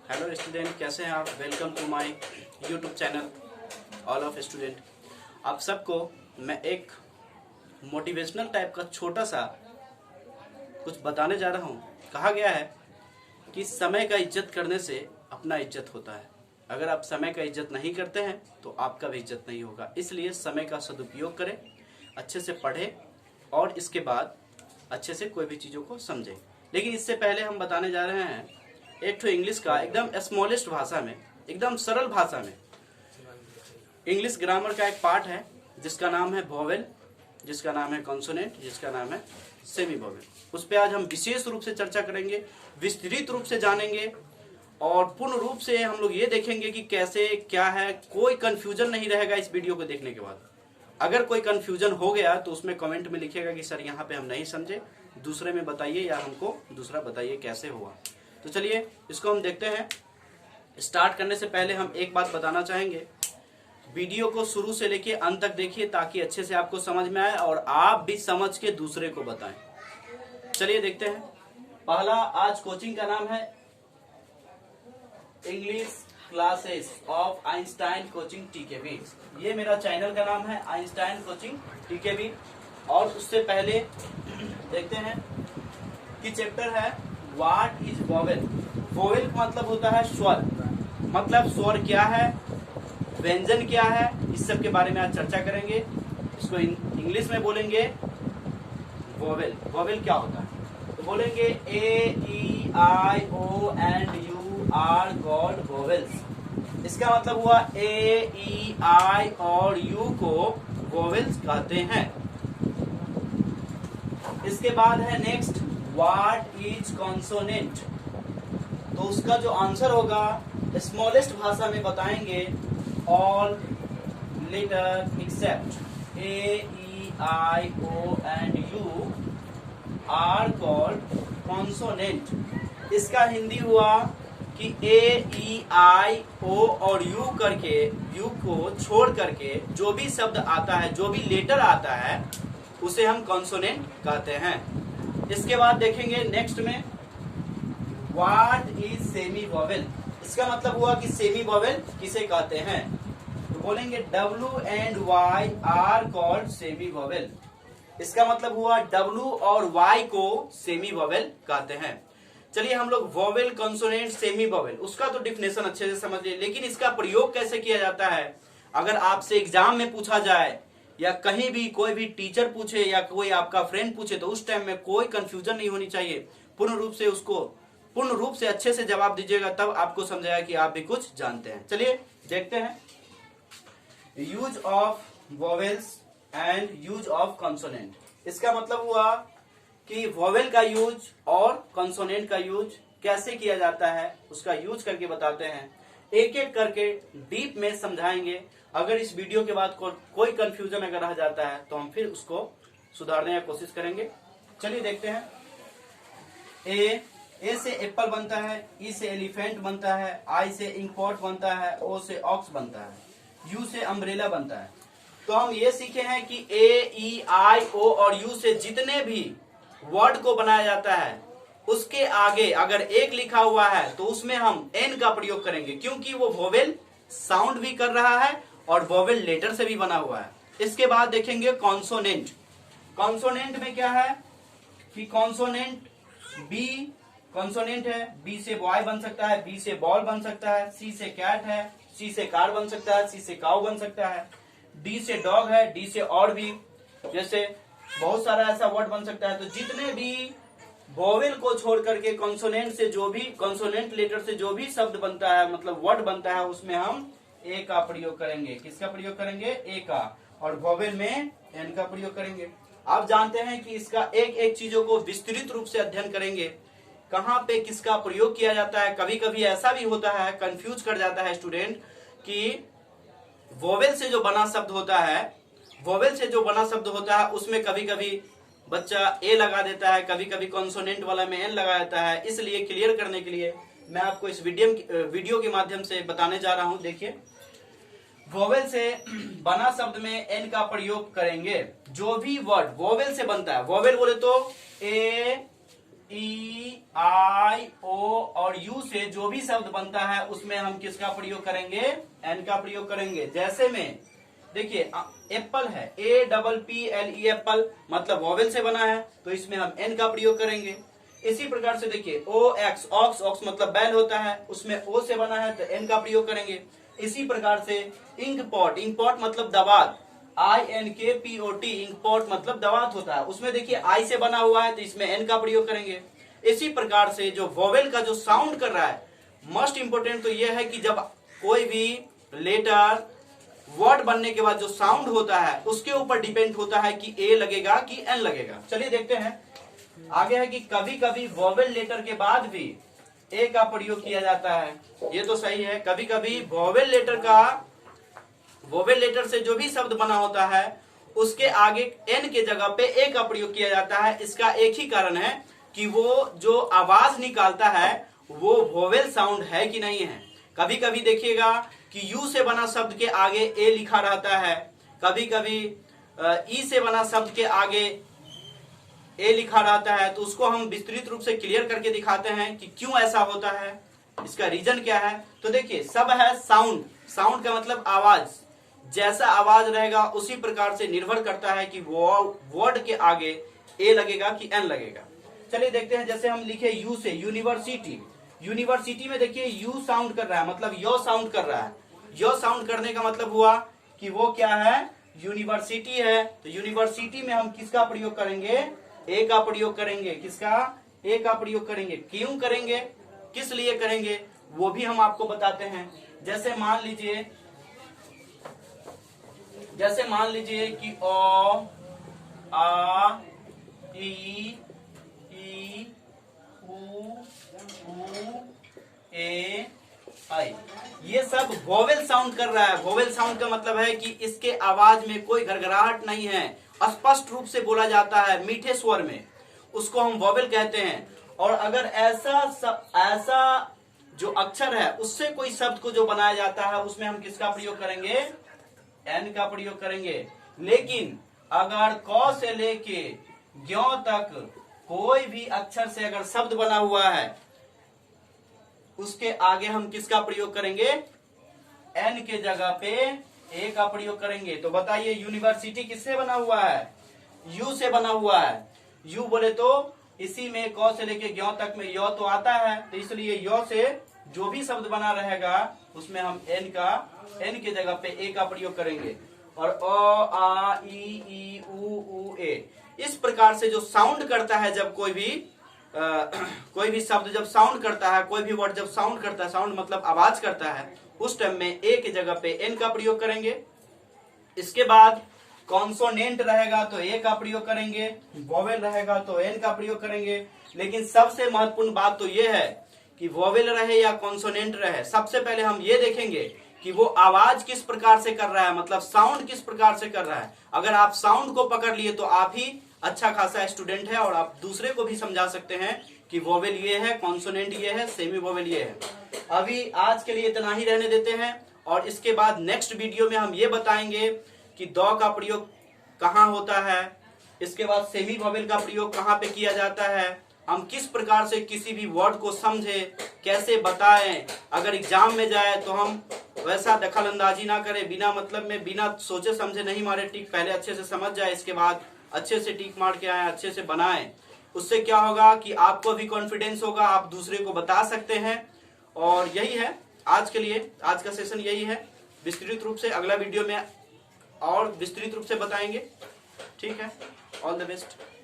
Hello student, कैसे हैं आप। Welcome to my YouTube channel all of student. आप सबको मैं एक मोटिवेशनल टाइप का छोटा सा कुछ बताने जा रहा हूँ। कहा गया है कि समय का इज्जत करने से अपना इज्जत होता है। अगर आप समय का इज्जत नहीं करते हैं तो आपका भी इज्जत नहीं होगा। इसलिए समय का सदुपयोग करें, अच्छे से पढ़ें और इसके बाद अच्छे से कोई भी चीज़ों को समझें। लेकिन इससे पहले हम बताने जा रहे हैं एक तो इंग्लिश का एकदम स्मॉलेस्ट भाषा में, एकदम सरल भाषा में इंग्लिश ग्रामर का एक पार्ट है जिसका नाम है वोवेल, जिसका नाम है कॉन्सोनेंट, जिसका नाम है सेमी वोवेल। उस पर आज हम विशेष रूप से चर्चा करेंगे, विस्तृत रूप से जानेंगे और पूर्ण रूप से हम लोग ये देखेंगे कि कैसे क्या है। कोई कंफ्यूजन नहीं रहेगा इस वीडियो को देखने के बाद। अगर कोई कंफ्यूजन हो गया तो उसमें कमेंट में लिखिएगा कि सर यहाँ पे हम नहीं समझे, दूसरे में बताइए या हमको दूसरा बताइए कैसे हुआ। तो चलिए इसको हम देखते हैं। स्टार्ट करने से पहले हम एक बात बताना चाहेंगे, वीडियो को शुरू से लेके अंत तक देखिए ताकि अच्छे से आपको समझ में आए और आप भी समझ के दूसरे को बताएं। चलिए देखते हैं। पहला आज कोचिंग का नाम है English classes of Einstein coaching TKB. ये मेरा चैनल का नाम है आइंस्टाइन कोचिंग टीकेबी। और उससे पहले देखते हैं कि चैप्टर है व्हाट इज वोवेल। वोवेल का मतलब होता है स्वर। मतलब स्वर क्या है, व्यंजन क्या है, इस सब के बारे में आज चर्चा करेंगे। इसको इंग्लिश में बोलेंगे वोवेल। वोवेल क्या होता है तो बोलेंगे A E I O and U are called vowels. इसका मतलब हुआ ए ई आई और यू को वोवेल्स कहते हैं। इसके बाद है नेक्स्ट व्हाट इज कॉन्सोनेंट। तो उसका जो आंसर होगा स्मॉलेस्ट भाषा में बताएंगे all letter except A E I O and U are called consonant. इसका हिंदी हुआ कि ए ई आई ओ और यू करके, यू को छोड़ करके जो भी शब्द आता है, जो भी लेटर आता है उसे हम कॉन्सोनेंट कहते हैं। इसके बाद देखेंगे नेक्स्ट में व्हाट इज सेमी वोवेल। इसका मतलब हुआ कि सेमी वोवेल किसे कहते हैं तो बोलेंगे W and Y are called semi vowel. इसका मतलब हुआ W और Y को सेमी वोवेल कहते हैं। चलिए हम लोग वोवेल, कॉन्सोनेंट, सेमी वोवेल उसका तो डिफिनेशन अच्छे से समझ लिए, लेकिन इसका प्रयोग कैसे किया जाता है अगर आपसे एग्जाम में पूछा जाए या कहीं भी कोई भी टीचर पूछे या कोई आपका फ्रेंड पूछे तो उस टाइम में कोई कंफ्यूजन नहीं होनी चाहिए। पूर्ण रूप से अच्छे से जवाब दीजिएगा, तब आपको समझाया कि आप भी कुछ जानते हैं। चलिए देखते हैं use of vowels and use of consonant. इसका मतलब हुआ कि वोवेल का यूज और कॉन्सोनेंट का यूज कैसे किया जाता है उसका यूज करके बताते हैं। एक एक करके डीप में समझाएंगे। अगर इस वीडियो के बाद कोई कंफ्यूजन अगर रह जाता है तो हम फिर उसको सुधारने की कोशिश करेंगे। चलिए देखते हैं। ए से एप्पल बनता है, ई से एलिफेंट बनता है, आई से इंकपॉट बनता है, ओ से ऑक्स बनता है, यू से अम्ब्रेला बनता है। तो हम ये सीखे हैं कि ए ई आई ओ और यू से जितने भी वर्ड को बनाया जाता है उसके आगे अगर एक लिखा हुआ है तो उसमें हम एन का प्रयोग करेंगे, क्योंकि वो वोवेल साउंड भी कर रहा है और वोवेल लेटर से भी बना हुआ है। इसके बाद देखेंगे कॉन्सोनेंट। कॉन्सोनेंट में क्या है कि कॉन्सोनेंट बी कॉन्सोनेंट है, बी से बॉय बन सकता है, बी से बॉल बन सकता है, सी से कैट है, सी से कार बन सकता है, सी से काउ बन सकता है, डी से डॉग है, डी से और भी, जैसे बहुत सारा ऐसा वर्ड बन सकता है। तो जितने भी वोवेल को छोड़ करके कॉन्सोनेंट से जो भी, कॉन्सोनेंट लेटर से जो भी शब्द बनता है, मतलब वर्ड बनता है, उसमें हम ए का प्रयोग करेंगे। किसका प्रयोग करेंगे? ए का। और वोवेल में एन का प्रयोग करेंगे। आप जानते हैं कि इसका एक एक चीजों को विस्तृत रूप से अध्ययन करेंगे, कहाँ पे किसका प्रयोग किया जाता है। कभी कभी ऐसा भी होता है, कंफ्यूज कर जाता है स्टूडेंट कि वोवेल से जो बना शब्द होता है, वोवेल से जो बना शब्द होता है उसमें कभी कभी बच्चा ए लगा देता है, कभी कभी कॉन्सोनेंट वाला में एन लगा देता है। इसलिए क्लियर करने के लिए मैं आपको इस वीडियो के माध्यम से बताने जा रहा हूं। देखिए, वोवेल से बना शब्द में एन का प्रयोग करेंगे। जो भी वर्ड वोवेल से बनता है, वोवेल बोले तो ए ई आई ओ और यू से जो भी शब्द बनता है उसमें हम किसका प्रयोग करेंगे, एन का प्रयोग करेंगे। जैसे में देखिए एप्पल है, A double P L E Apple, मतलब वॉवेल से बना है तो इसमें हम एन का प्रयोग करेंगे। इसी प्रकार से देखिए ओ एक्स, ऑक्स, ऑक्स मतलब बैल होता है, उसमें ओ से बना है तो एन का प्रयोग करेंगे। इसी प्रकार से इंक पॉट, इंक पॉट मतलब दवात, INKPOT, इंक पॉट मतलब दवात होता है, उसमें देखिए आई से बना हुआ है तो इसमें एन का प्रयोग करेंगे। इसी प्रकार से जो वॉवेल का जो साउंड कर रहा है, मोस्ट इंपोर्टेंट तो यह है कि जब कोई भी लेटर वर्ड बनने के बाद जो साउंड होता है उसके ऊपर डिपेंड होता है कि ए लगेगा कि एन लगेगा। चलिए देखते हैं आगे है कि कभी कभी वॉवेल लेटर के बाद भी ए का प्रयोग किया जाता है, ये तो सही है। कभी कभी वॉवेल लेटर से जो भी शब्द बना होता है उसके आगे एन के जगह पे ए का प्रयोग किया जाता है। इसका एक ही कारण है कि वो जो आवाज निकालता है वो वॉवेल साउंड है कि नहीं है। कभी कभी देखिएगा कि यू से बना शब्द के आगे ए लिखा रहता है, कभी कभी ई से बना शब्द के आगे ए लिखा रहता है, तो उसको हम विस्तृत रूप से क्लियर करके दिखाते हैं कि क्यों ऐसा होता है, इसका रीजन क्या है। तो देखिए सब है साउंड, साउंड का मतलब आवाज, जैसा आवाज रहेगा उसी प्रकार से निर्भर करता है कि वो वर्ड के आगे ए लगेगा कि एन लगेगा। चलिए देखते हैं, जैसे हम लिखे यू से यूनिवर्सिटी, यूनिवर्सिटी में देखिए यू साउंड कर रहा है, मतलब यो साउंड कर रहा है। यो साउंड करने का मतलब हुआ कि वो क्या है, यूनिवर्सिटी है। तो यूनिवर्सिटी में हम किसका प्रयोग करेंगे, ए का प्रयोग करेंगे। किसका, ए का प्रयोग करेंगे। क्यों करेंगे, किस लिए करेंगे, वो भी हम आपको बताते हैं। जैसे मान लीजिए कि ओ आ ई उ ए आई, ये सब वोवेल साउंड कर रहा है। वोवेल साउंड का मतलब है कि इसके आवाज में कोई घरघराहट नहीं है, स्पष्ट रूप से बोला जाता है मीठे स्वर में, उसको हम वोवेल कहते हैं। और अगर ऐसा जो अक्षर है उससे कोई शब्द को जो बनाया जाता है उसमें हम किसका प्रयोग करेंगे, एन का प्रयोग करेंगे। लेकिन अगर क से लेके ज्ञ तक कोई भी अक्षर से अगर शब्द बना हुआ है उसके आगे हम किसका प्रयोग करेंगे, एन के जगह पे ए का प्रयोग करेंगे। तो बताइए यूनिवर्सिटी किससे बना हुआ है, यू से बना हुआ है। यू बोले तो इसी में क से लेके ज्ञ तक में य तो आता है, तो इसलिए य से जो भी शब्द बना रहेगा उसमें हम एन के जगह पे ए का प्रयोग करेंगे। और अ आ ई उ ए, इस प्रकार से जो साउंड करता है, जब कोई भी शब्द जब साउंड करता है, कोई भी वर्ड जब साउंड करता है, साउंड मतलब आवाज करता है, उस टाइम में ए के जगह पे एन का प्रयोग करेंगे। इसके बाद कॉन्सोनेंट रहेगा तो ए का प्रयोग करेंगे, वोवेल रहेगा तो एन का प्रयोग करेंगे। लेकिन सबसे महत्वपूर्ण बात तो ये है कि वोवेल रहे या कॉन्सोनेंट रहे, सबसे पहले हम ये देखेंगे कि वो आवाज किस प्रकार से कर रहा है, मतलब साउंड किस प्रकार से कर रहा है। अगर आप साउंड को पकड़ लिए तो आप ही अच्छा खासा स्टूडेंट है और आप दूसरे को भी समझा सकते हैं कि वोवेल ये है, कॉन्सोनेंट ये है, सेमी वोवेल ये है। अभी आज के लिए इतना ही रहने देते हैं और इसके बाद नेक्स्ट वीडियो में हम ये बताएंगे कि द का प्रयोग कहाँ होता है, इसके बाद सेमी वोवेल का प्रयोग कहाँ पे किया जाता है, हम किस प्रकार से किसी भी वर्ड को समझे, कैसे बताएं। अगर एग्जाम में जाए तो हम वैसा दखल अंदाजी ना करें, बिना मतलब में बिना सोचे समझे नहीं मारे टिक, पहले अच्छे से समझ जाए, इसके बाद अच्छे से टिक मार के आए, अच्छे से बनाएं। उससे क्या होगा कि आपको भी कॉन्फिडेंस होगा, आप दूसरे को बता सकते हैं। और यही है आज के लिए, आज का सेशन यही है। विस्तृत रूप से अगला वीडियो में और विस्तृत रूप से बताएंगे। ठीक है, ऑल द बेस्ट।